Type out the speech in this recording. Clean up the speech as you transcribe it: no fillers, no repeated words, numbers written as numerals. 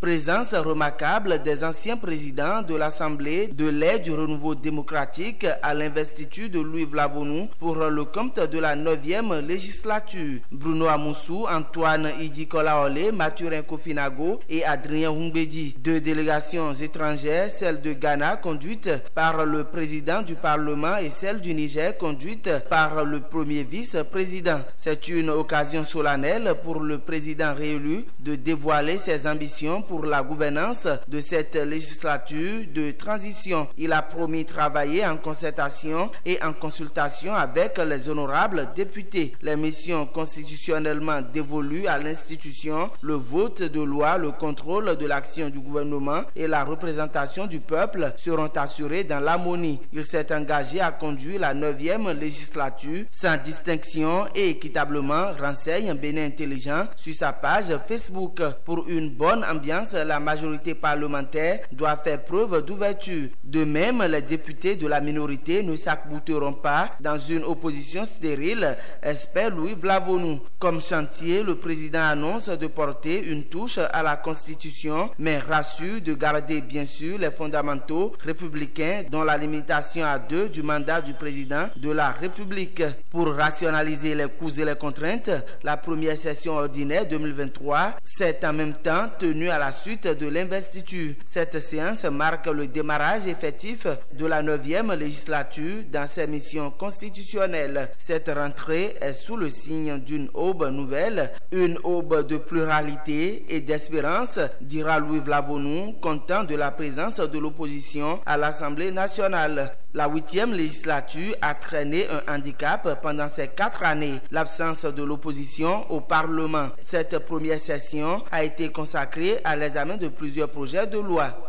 Présence remarquable des anciens présidents de l'Assemblée de l'aide du renouveau démocratique à l'investiture de Louis Vlavonou pour le compte de la 9e législature. Bruno Amoussou, Antoine Idi-Kolaole, Mathurin Kofinago et Adrien Humbedi. 2 délégations étrangères, celle de Ghana conduite par le président du Parlement et celle du Niger conduite par le premier vice-président. C'est une occasion solennelle pour le président réélu de dévoiler ses ambitions pour la gouvernance de cette législature de transition. Il a promis travailler en concertation et en consultation avec les honorables députés. Les missions constitutionnellement dévolues à l'institution, le vote de loi, le contrôle de l'action du gouvernement et la représentation du peuple seront assurés dans l'harmonie. Il s'est engagé à conduire la 9e législature sans distinction et équitablement, renseigne Bénin Intelligent sur sa page Facebook. Pour une bonne ambiance, la majorité parlementaire doit faire preuve d'ouverture. De même, les députés de la minorité ne s'accouteront pas dans une opposition stérile, espère Louis Vlavonou. Comme chantier, le président annonce de porter une touche à la Constitution, mais rassure de garder bien sûr les fondamentaux républicains, dont la limitation à 2 du mandat du président de la République. Pour rationaliser les coûts et les contraintes, la première session ordinaire 2023 s'est en même temps tenue à la suite de l'investiture. Cette séance marque le démarrage effectif de la 9e législature dans ses missions constitutionnelles. Cette rentrée est sous le signe d'une aube nouvelle, une aube de pluralité et d'espérance, dira Louis Vlavonou, content de la présence de l'opposition à l'Assemblée nationale. La 8e législature a traîné un handicap pendant ces 4 années, l'absence de l'opposition au Parlement. Cette première session a été consacrée à l'examen de plusieurs projets de loi.